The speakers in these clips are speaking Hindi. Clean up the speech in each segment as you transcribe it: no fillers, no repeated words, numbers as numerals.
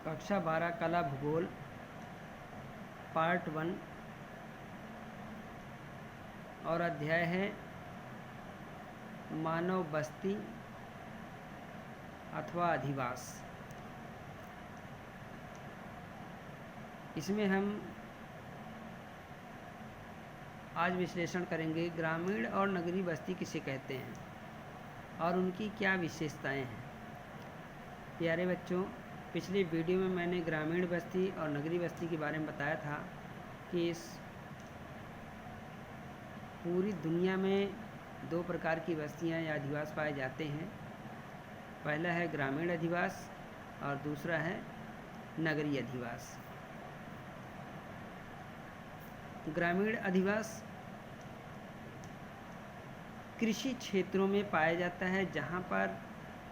कक्षा 12 कला भूगोल पार्ट 1 और अध्याय है मानव बस्ती अथवा अधिवास। इसमें हम आज विश्लेषण करेंगे ग्रामीण और नगरीय बस्ती किसे कहते हैं और उनकी क्या विशेषताएं हैं। प्यारे बच्चों, पिछले वीडियो में मैंने ग्रामीण बस्ती और नगरीय बस्ती के बारे में बताया था कि इस पूरी दुनिया में दो प्रकार की बस्तियां या अधिवास पाए जाते हैं। पहला है ग्रामीण अधिवास और दूसरा है नगरीय अधिवास। ग्रामीण अधिवास कृषि क्षेत्रों में पाया जाता है जहां पर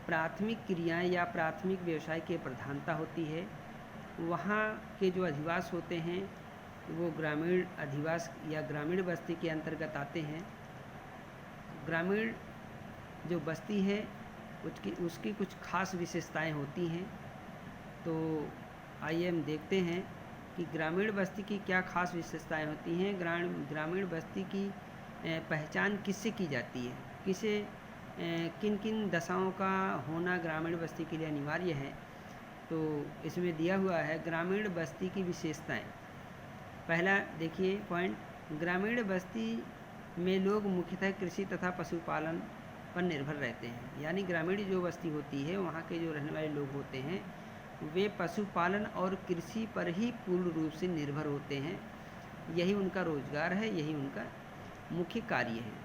प्राथमिक क्रियाएं या प्राथमिक व्यवसाय की प्रधानता होती है। वहाँ के जो अधिवास होते हैं वो ग्रामीण अधिवास या ग्रामीण बस्ती के अंतर्गत आते हैं। ग्रामीण जो बस्ती है उसकी कुछ खास विशेषताएं होती हैं। तो आइए हम देखते हैं कि ग्रामीण बस्ती की क्या खास विशेषताएं होती हैं। ग्रामीण बस्ती की पहचान किससे की जाती है, किन किन दशाओं का होना ग्रामीण बस्ती के लिए अनिवार्य है। तो इसमें दिया हुआ है ग्रामीण बस्ती की विशेषताएं। पहला देखिए पॉइंट, ग्रामीण बस्ती में लोग मुख्यतः कृषि तथा पशुपालन पर निर्भर रहते हैं। यानी ग्रामीण जो बस्ती होती है वहाँ के जो रहने वाले लोग होते हैं वे पशुपालन और कृषि पर ही पूर्ण रूप से निर्भर होते हैं। यही उनका रोजगार है, यही उनका मुख्य कार्य है।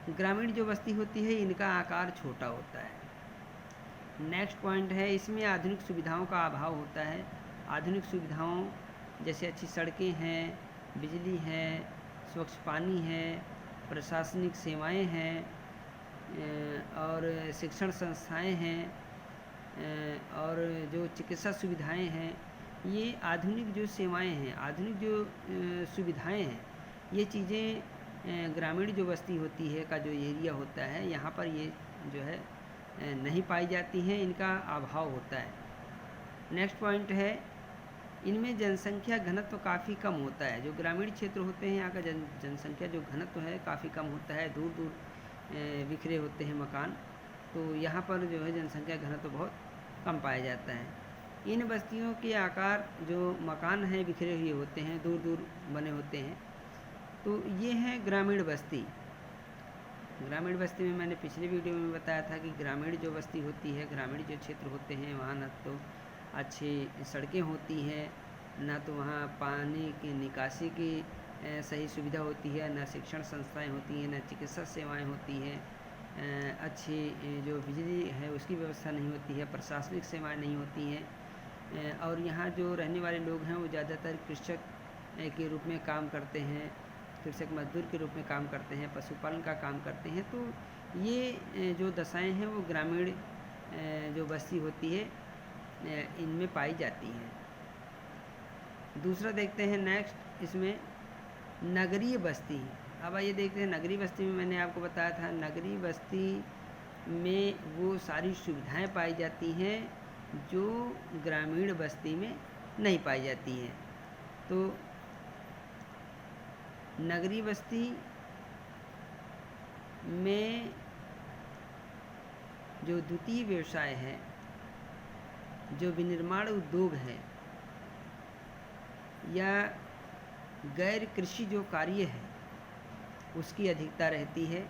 ग्रामीण जो बस्ती होती है इनका आकार छोटा होता है। नेक्स्ट पॉइंट है, इसमें आधुनिक सुविधाओं का अभाव होता है। आधुनिक सुविधाओं जैसे अच्छी सड़कें हैं, बिजली है, स्वच्छ पानी है, प्रशासनिक सेवाएं हैं और शिक्षण संस्थाएं हैं और जो चिकित्सा सुविधाएं हैं, ये आधुनिक जो सेवाएं हैं, आधुनिक जो सुविधाएं हैं, ये चीज़ें ग्रामीण जो बस्ती होती है का जो एरिया होता है यहाँ पर ये जो है नहीं पाई जाती हैं, इनका अभाव होता है। नेक्स्ट पॉइंट है, इनमें जनसंख्या घनत्व काफ़ी कम होता है। जो ग्रामीण क्षेत्र होते हैं यहाँ का जनसंख्या जो घनत्व है काफ़ी कम होता है, दूर दूर बिखरे होते हैं मकान। तो यहाँ पर जो है जनसंख्या घनत्व बहुत कम पाया जाता है। इन बस्तियों के आकार जो मकान हैं बिखरे हुए होते हैं, दूर दूर बने होते हैं। तो ये है ग्रामीण बस्ती। ग्रामीण बस्ती में मैंने पिछले वीडियो में बताया था कि ग्रामीण जो बस्ती होती है, ग्रामीण जो क्षेत्र होते हैं वहाँ न तो अच्छी सड़कें होती हैं, ना तो वहाँ पानी की निकासी की सही सुविधा होती है, ना शिक्षण संस्थाएं होती हैं, ना चिकित्सा सेवाएं होती हैं, अच्छी जो बिजली है उसकी व्यवस्था नहीं होती है, प्रशासनिक सेवाएं नहीं होती हैं और यहाँ जो रहने वाले लोग हैं वो ज़्यादातर कृषक के रूप में काम करते हैं, कृषक मजदूर के रूप में काम करते हैं, पशुपालन का काम करते हैं। तो ये जो दशाएं हैं वो ग्रामीण जो बस्ती होती है इनमें पाई जाती हैं। दूसरा देखते हैं नेक्स्ट, इसमें नगरीय बस्ती। अब आइए देखते हैं नगरीय बस्ती में मैंने आपको बताया था नगरीय बस्ती में वो सारी सुविधाएं पाई जाती हैं जो ग्रामीण बस्ती में नहीं पाई जाती हैं। तो नगरीय बस्ती में जो द्वितीय व्यवसाय है, जो विनिर्माण उद्योग है या गैर कृषि जो कार्य है उसकी अधिकता रहती है।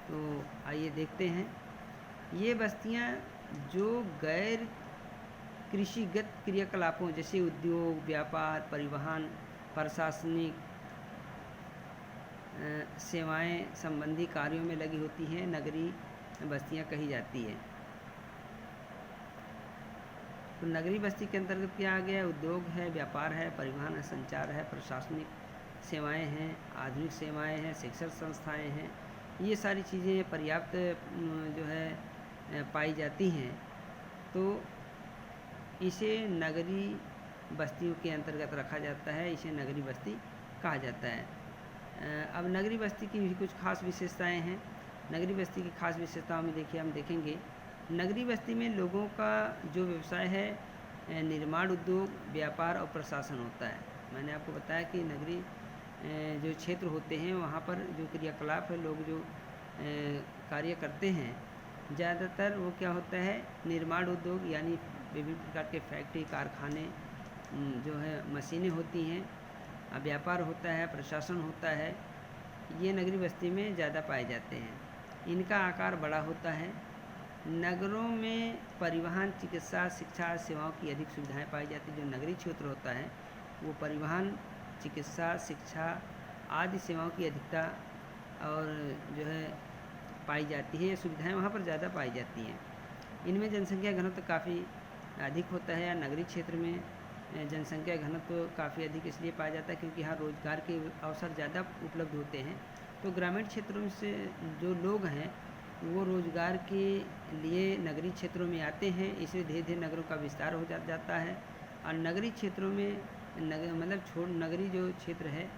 तो आइए देखते हैं, ये बस्तियां जो गैर कृषिगत क्रियाकलापों जैसे उद्योग, व्यापार, परिवहन, प्रशासनिक सेवाएं संबंधी कार्यों में लगी होती हैं, नगरीय बस्तियां कही जाती है। तो नगरीय बस्ती के अंतर्गत क्या आ गया? उद्योग है, व्यापार है, परिवहन है, संचार है, प्रशासनिक सेवाएं हैं, आधुनिक सेवाएं हैं, शिक्षण संस्थाएं हैं। ये सारी चीज़ें पर्याप्त जो है पाई जाती हैं। तो इसे नगरीय बस्तियों के अंतर्गत रखा जाता है, इसे नगरीय बस्ती कहा जाता है। अब नगरीय बस्ती की भी कुछ खास विशेषताएं हैं। नगरीय बस्ती की खास विशेषताओं में देखिए हम देखेंगे नगरीय बस्ती में लोगों का जो व्यवसाय है निर्माण उद्योग, व्यापार और प्रशासन होता है। मैंने आपको बताया कि नगरीय जो क्षेत्र होते हैं वहाँ पर जो क्रियाकलाप है, लोग जो कार्य करते हैं, ज़्यादातर वो क्या होता है, निर्माण उद्योग यानी विभिन्न प्रकार के फैक्ट्री, कारखाने, जो है मशीनें होती हैं, व्यापार होता है, प्रशासन होता है। ये नगरीय बस्ती में ज़्यादा पाए जाते हैं। इनका आकार बड़ा होता है। नगरों में परिवहन, चिकित्सा, शिक्षा सेवाओं की अधिक सुविधाएं पाई जाती हैं। जो नगरीय क्षेत्र होता है वो परिवहन, चिकित्सा, शिक्षा आदि सेवाओं की अधिकता और जो है पाई जाती है। ये सुविधाएं वहाँ पर ज़्यादा पाई जाती हैं। इनमें जनसंख्या घनत्व काफ़ी अधिक होता है। या नगरीय क्षेत्र में जनसंख्या घनत्व काफ़ी अधिक इसलिए पाया जाता है क्योंकि यहाँ रोज़गार के अवसर ज़्यादा उपलब्ध होते हैं। तो ग्रामीण क्षेत्रों से जो लोग हैं वो रोज़गार के लिए नगरीय क्षेत्रों में आते हैं, इसलिए धीरे धीरे नगरों का विस्तार हो जाता है। और नगरीय क्षेत्रों में नगरीय जो क्षेत्र है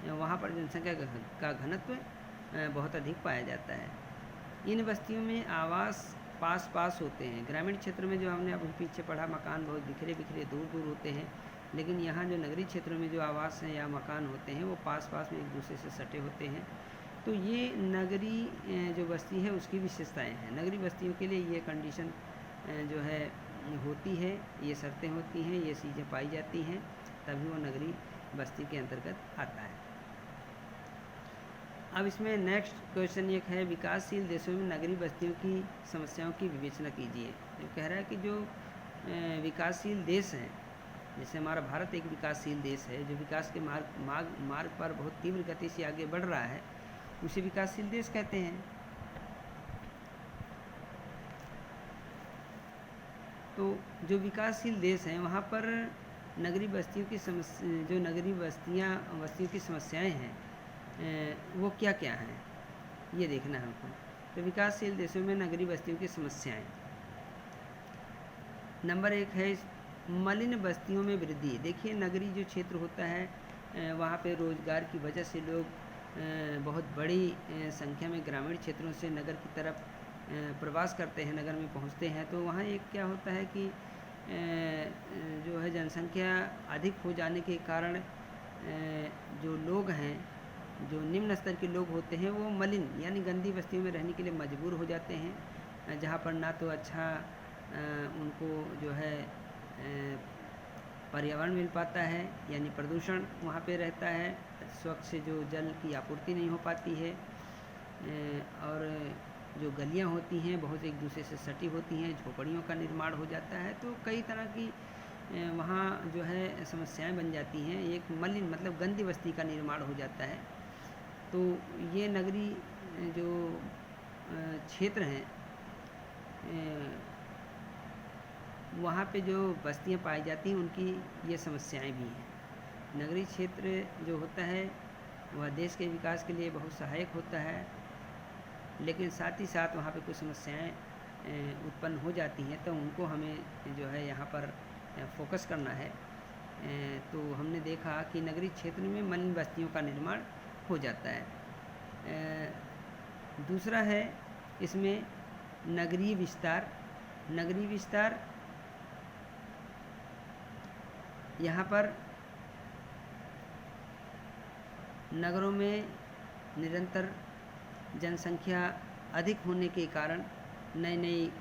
वहाँ पर जनसंख्या का घनत्व बहुत अधिक पाया जाता है। इन बस्तियों में आवास पास पास होते हैं। ग्रामीण क्षेत्र में जो हमने अभी पीछे पढ़ा, मकान बहुत बिखरे बिखरे दूर दूर होते हैं, लेकिन यहाँ जो नगरीय क्षेत्रों में जो आवास हैं या मकान होते हैं वो पास पास में एक दूसरे से सटे होते हैं। तो ये नगरीय जो बस्ती है उसकी विशेषताएं हैं। नगरीय बस्तियों के लिए ये कंडीशन जो है होती है, ये शर्तें होती हैं, ये चीज़ें पाई जाती हैं, तभी वो नगरीय बस्ती के अंतर्गत आता है। अब इसमें नेक्स्ट क्वेश्चन ये है, विकासशील देशों में नगरीय बस्तियों की समस्याओं की विवेचना कीजिए। तो कह रहा है कि जो विकासशील देश हैं, जैसे हमारा भारत एक विकासशील देश है जो विकास के मार्ग पर बहुत तीव्र गति से आगे बढ़ रहा है, उसे विकासशील देश कहते हैं। तो जो विकासशील देश हैं वहाँ पर नगरीय बस्तियों की बस्तियों की समस्याएं हैं वो क्या क्या हैं, ये देखना है हमको। तो विकासशील देशों में नगरीय बस्तियों की समस्याएं, नंबर 1 है मलिन बस्तियों में वृद्धि। देखिए नगरीय जो क्षेत्र होता है वहाँ पे रोज़गार की वजह से लोग बहुत बड़ी संख्या में ग्रामीण क्षेत्रों से नगर की तरफ प्रवास करते हैं, नगर में पहुँचते हैं। तो वहाँ एक क्या होता है कि जो है जनसंख्या अधिक हो जाने के कारण जो लोग हैं, जो निम्न स्तर के लोग होते हैं, वो मलिन यानी गंदी बस्तियों में रहने के लिए मजबूर हो जाते हैं, जहाँ पर ना तो अच्छा उनको जो है पर्यावरण मिल पाता है, यानी प्रदूषण वहाँ पे रहता है, स्वच्छ जो जल की आपूर्ति नहीं हो पाती है, और जो गलियाँ होती हैं बहुत एक दूसरे से सटी होती हैं, झोपड़ियों का निर्माण हो जाता है। तो कई तरह की वहाँ जो है समस्याएं बन जाती हैं। एक मलिन मतलब गंदी बस्ती का निर्माण हो जाता है। तो ये नगरीय जो क्षेत्र हैं वहाँ पे जो बस्तियाँ पाई जाती हैं उनकी ये समस्याएं भी हैं। नगरीय क्षेत्र जो होता है वह देश के विकास के लिए बहुत सहायक होता है, लेकिन साथ ही साथ वहाँ पे कुछ समस्याएं उत्पन्न हो जाती हैं, तो उनको हमें जो है यहाँ पर फोकस करना है। तो हमने देखा कि नगरीय क्षेत्र में मलिन बस्तियों का निर्माण हो जाता है। दूसरा है इसमें नगरीय विस्तार। नगरीय विस्तार यहाँ पर नगरों में निरंतर जनसंख्या अधिक होने के कारण नई नई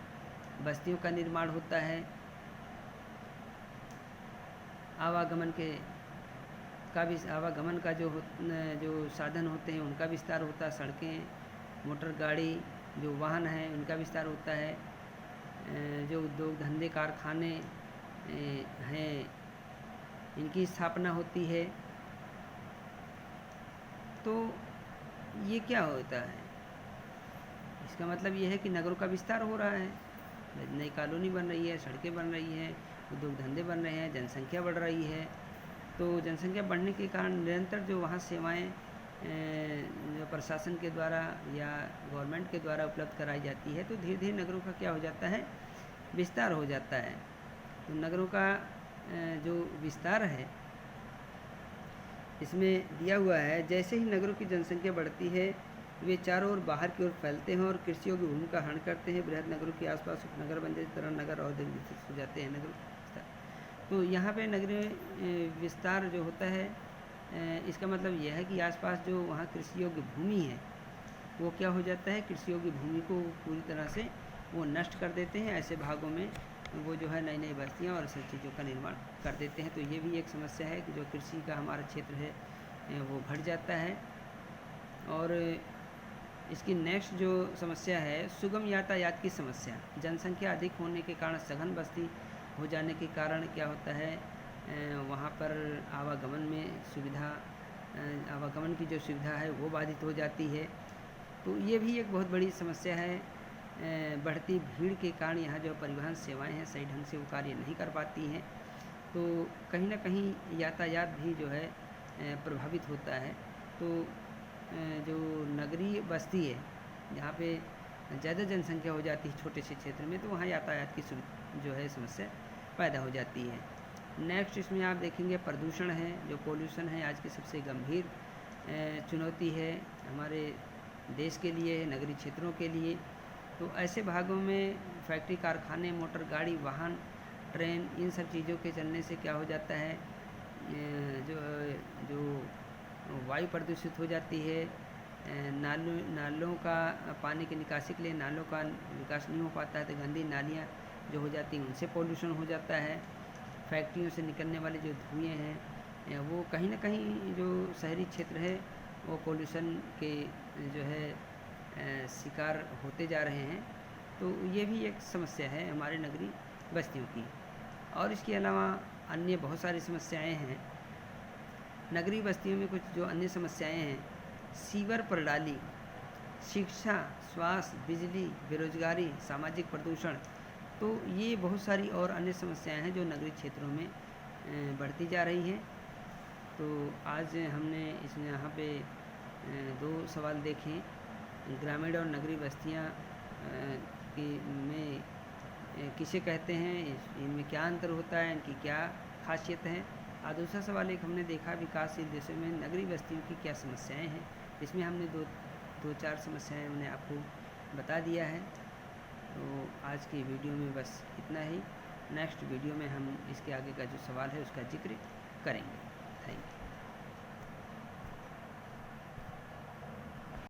बस्तियों का निर्माण होता है। आवागमन का जो साधन होते हैं उनका विस्तार होता है। सड़कें, मोटर गाड़ी, जो वाहन हैं उनका विस्तार होता है। जो उद्योग धंधे कारखाने हैं इनकी स्थापना होती है। तो ये क्या होता है, इसका मतलब ये है कि नगरों का विस्तार हो रहा है, नई कॉलोनी बन रही है, सड़कें बन रही हैं, उद्योग धंधे बन रहे हैं, जनसंख्या बढ़ रही है। तो जनसंख्या बढ़ने के कारण निरंतर जो वहाँ सेवाएं जो प्रशासन के द्वारा या गवर्नमेंट के द्वारा उपलब्ध कराई जाती है, तो धीरे धीरे नगरों का क्या हो जाता है, विस्तार हो जाता है। तो नगरों का जो विस्तार है इसमें दिया हुआ है, जैसे ही नगरों की जनसंख्या बढ़ती है वे चारों ओर बाहर की ओर फैलते हैं और कृषि योग्य भूमि का हरण करते हैं। बृहद नगरों के आसपास उपनगर बन जाते तरह नगर और विकसित हो जाते हैं। नगर विस्तार, तो यहाँ पे नगरीय विस्तार जो होता है इसका मतलब यह है कि आसपास जो वहाँ कृषि योग्य भूमि है वो क्या हो जाता है, कृषि योग्य भूमि को पूरी तरह से वो नष्ट कर देते हैं। ऐसे भागों में वो जो है नई नई बस्तियाँ और ऐसी चीज़ों का निर्माण कर देते हैं। तो ये भी एक समस्या है कि जो कृषि का हमारा क्षेत्र है वो घट जाता है। और इसकी नेक्स्ट जो समस्या है सुगम यातायात की समस्या। जनसंख्या अधिक होने के कारण सघन बस्ती हो जाने के कारण क्या होता है वहाँ पर आवागमन में सुविधा आवागमन की जो सुविधा है वो बाधित हो जाती है। तो ये भी एक बहुत बड़ी समस्या है। बढ़ती भीड़ के कारण यहाँ जो परिवहन सेवाएं हैं सही ढंग से वो कार्य नहीं कर पाती हैं। तो कहीं ना कहीं यातायात भी जो है प्रभावित होता है। तो जो नगरीय बस्ती है जहाँ पे ज़्यादा जनसंख्या हो जाती है छोटे से क्षेत्र में, तो वहाँ यातायात की जो है समस्या पैदा हो जाती है। नेक्स्ट इसमें आप देखेंगे प्रदूषण है। जो पोल्यूशन है आज की सबसे गंभीर चुनौती है हमारे देश के लिए, नगरीय क्षेत्रों के लिए। तो ऐसे भागों में फैक्ट्री, कारखाने, मोटर गाड़ी, वाहन, ट्रेन, इन सब चीज़ों के चलने से क्या हो जाता है जो वायु प्रदूषित हो जाती है। नालों का पानी की निकासी के लिए नालों का विकास नहीं हो पाता है, तो गंदी नालियाँ जो हो जाती हैं उनसे पोल्यूशन हो जाता है। फैक्ट्रियों से निकलने वाले जो धुएँ हैं वो कहीं ना कहीं जो शहरी क्षेत्र है वो पोल्यूशन के जो है शिकार होते जा रहे हैं। तो ये भी एक समस्या है हमारे नगरीय बस्तियों की। और इसके अलावा अन्य बहुत सारी समस्याएं हैं नगरीय बस्तियों में। कुछ जो अन्य समस्याएं हैं, सीवर प्रणाली, शिक्षा, स्वास्थ्य, बिजली, बेरोजगारी, सामाजिक प्रदूषण। तो ये बहुत सारी और अन्य समस्याएं हैं जो नगरीय क्षेत्रों में बढ़ती जा रही हैं। तो आज हमने इसमें यहाँ पे दो सवाल देखे, ग्रामीण और नगरीय बस्तियाँ की में किसे कहते हैं, इनमें क्या अंतर होता है, इनकी क्या खासियत है। और दूसरा सवाल एक हमने देखा विकासशील देशों में नगरीय बस्तियों की क्या समस्याएं हैं। इसमें हमने दो चार समस्याएं हमने आपको बता दिया है। तो आज की वीडियो में बस इतना ही। नेक्स्ट वीडियो में हम इसके आगे का जो सवाल है उसका जिक्र करेंगे। Thank you.